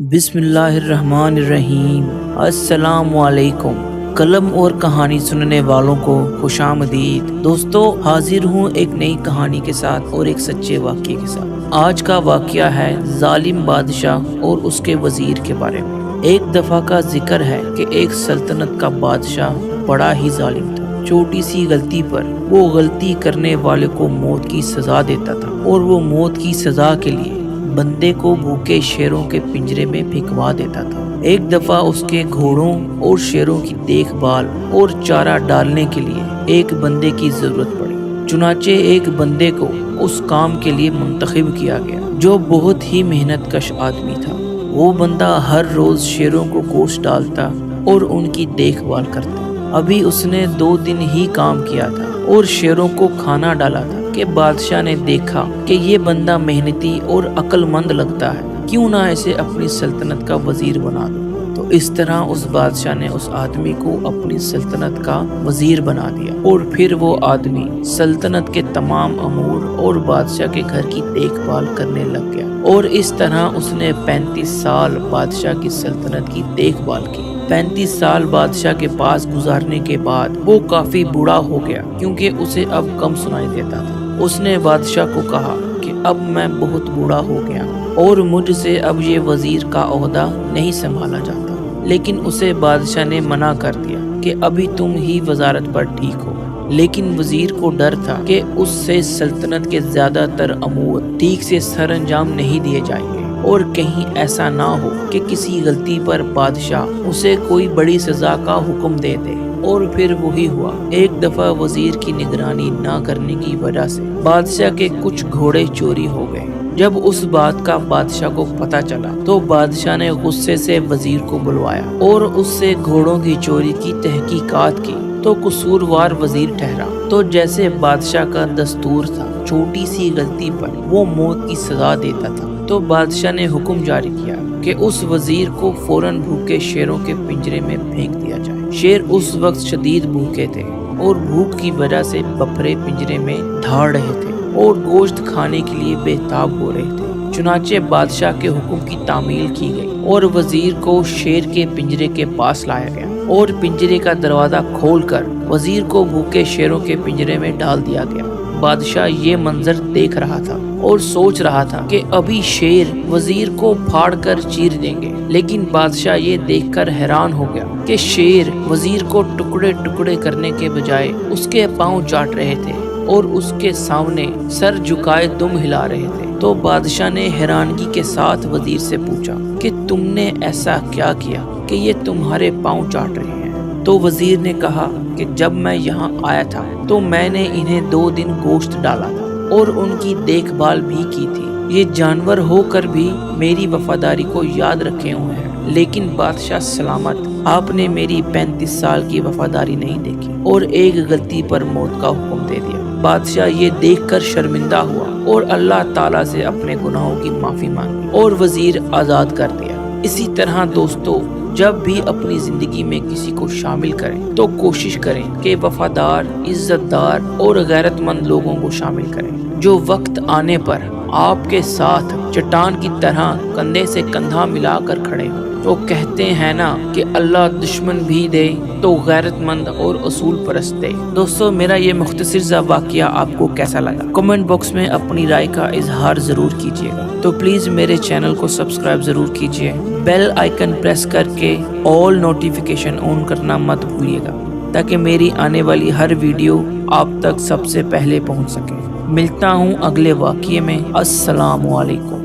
بسم اللہ الرحمن الرحیم۔ السلام علیکم۔ قلم اور کہانی سننے والوں کو خوش آمدید۔ دوستو، حاضر ہوں ایک نئی کہانی کے ساتھ اور ایک سچے واقعے کے ساتھ۔ آج کا واقعہ ہے ظالم بادشاہ اور اس کے وزیر کے بارے میں۔ ایک دفعہ کا ذکر ہے کہ ایک سلطنت کا بادشاہ بڑا ہی ظالم تھا۔ چھوٹی سی غلطی پر وہ غلطی کرنے والے کو موت کی سزا دیتا تھا، اور وہ موت کی سزا کے لیے بندے کو بھوکے شیروں کے پنجرے میں پھینکوا دیتا تھا۔ ایک دفعہ اس کے گھوڑوں اور شیروں کی دیکھ بھال اور چارہ ڈالنے کے لیے ایک بندے کی ضرورت پڑی۔ چنانچہ ایک بندے کو اس کام کے لیے منتخب کیا گیا، جو بہت ہی محنت کش آدمی تھا۔ وہ بندہ ہر روز شیروں کو گوشت ڈالتا اور ان کی دیکھ بھال کرتا۔ ابھی اس نے 2 دن ہی کام کیا تھا اور شیروں کو کھانا ڈالا تھا کہ بادشاہ نے دیکھا کہ یہ بندہ محنتی اور عقل مند لگتا ہے، کیوں نہ اسے اپنی سلطنت کا وزیر بنا دو۔ تو اس طرح اس بادشاہ نے اس آدمی کو اپنی سلطنت کا وزیر بنا دیا، اور پھر وہ آدمی سلطنت کے تمام امور اور بادشاہ کے گھر کی دیکھ بھال کرنے لگ گیا، اور اس طرح اس نے 35 سال بادشاہ کی سلطنت کی دیکھ بھال کی۔ 35 سال بادشاہ کے پاس گزارنے کے بعد وہ کافی بوڑھا ہو گیا، کیونکہ اسے اب کم سنائی دیتا تھا۔ اس نے بادشاہ کو کہا کہ اب میں بہت بوڑھا ہو گیا اور مجھ سے اب یہ وزیر کا عہدہ نہیں سنبھالا جاتا، لیکن اسے بادشاہ نے منع کر دیا کہ ابھی تم ہی وزارت پر ٹھیک ہو۔ لیکن وزیر کو ڈر تھا کہ اس سے سلطنت کے زیادہ تر امور ٹھیک سے سر انجام نہیں دیے جائیں گے، اور کہیں ایسا نہ ہو کہ کسی غلطی پر بادشاہ اسے کوئی بڑی سزا کا حکم دے دے۔ اور پھر وہی ہوا۔ ایک دفعہ وزیر کی نگرانی نہ کرنے کی وجہ سے بادشاہ کے کچھ گھوڑے چوری ہو گئے۔ جب اس بات کا بادشاہ کو پتہ چلا تو بادشاہ نے غصے سے وزیر کو بلوایا اور اس سے گھوڑوں کی چوری کی تحقیقات کی، تو قصوروار وزیر ٹھہرا۔ تو جیسے بادشاہ کا دستور تھا، چھوٹی سی غلطی پر وہ موت کی سزا دیتا تھا۔ تو بادشاہ نے حکم جاری کیا کہ اس وزیر کو فوراً بھوکے شیروں کے پنجرے میں پھینک دیا جائے۔ شیر اس وقت شدید بھوکے تھے اور بھوک کی وجہ سے بپھرے پنجرے میں دھاڑ رہے تھے اور گوشت کھانے کے لیے بےتاب ہو رہے تھے۔ چنانچہ بادشاہ کے حکم کی تعمیل کی گئی اور وزیر کو شیر کے پنجرے کے پاس لایا گیا، اور پنجرے کا دروازہ کھول کر وزیر کو بھوکے شیروں کے پنجرے میں ڈال دیا گیا۔ بادشاہ یہ منظر دیکھ رہا تھا اور سوچ رہا تھا کہ ابھی شیر وزیر کو پھاڑ کر چیر دیں گے، لیکن بادشاہ یہ دیکھ کر حیران ہو گیا کہ شیر وزیر کو ٹکڑے ٹکڑے کرنے کے بجائے اس کے پاؤں چاٹ رہے تھے اور اس کے سامنے سر جھکائے دم ہلا رہے تھے۔ تو بادشاہ نے حیرانگی کے ساتھ وزیر سے پوچھا کہ تم نے ایسا کیا کیا کہ یہ تمہارے پاؤں چاٹ رہے ہیں؟ تو وزیر نے کہا کہ جب میں یہاں آیا تھا تو میں نے انہیں 2 دن گوشت ڈالا تھا اور ان کی دیکھ بھال بھی کی تھی۔ یہ جانور ہو کر بھی میری وفاداری کو یاد رکھے ہوئے ہیں، لیکن بادشاہ سلامت، آپ نے میری 35 سال کی وفاداری نہیں دیکھی اور ایک غلطی پر موت کا حکم دے دیا۔ بادشاہ یہ دیکھ کر شرمندہ ہوا اور اللہ تعالیٰ سے اپنے گناہوں کی معافی مانگی اور وزیر آزاد کر دیا۔ اسی طرح دوستو، جب بھی اپنی زندگی میں کسی کو شامل کریں تو کوشش کریں کہ وفادار، عزت دار اور غیرت مند لوگوں کو شامل کریں، جو وقت آنے پر آپ کے ساتھ چٹان کی طرح کندھے سے کندھا ملا کر کھڑے ہوں۔ تو کہتے ہیں نا کہ اللہ دشمن بھی دے تو غیرت مند اور اصول پرست دے۔ دوستو، میرا یہ مختصر سا واقعہ آپ کو کیسا لگا؟ کمنٹ باکس میں اپنی رائے کا اظہار ضرور کیجیے گا۔ تو پلیز میرے چینل کو سبسکرائب ضرور کیجیے، بیل آئیکن پریس کر کے آل نوٹیفیکیشن آن کرنا مت بھولیے گا، تاکہ میری آنے والی ہر ویڈیو آپ تک سب سے پہلے پہنچ سکے۔ ملتا ہوں اگلے واقعے میں۔ السلام علیکم۔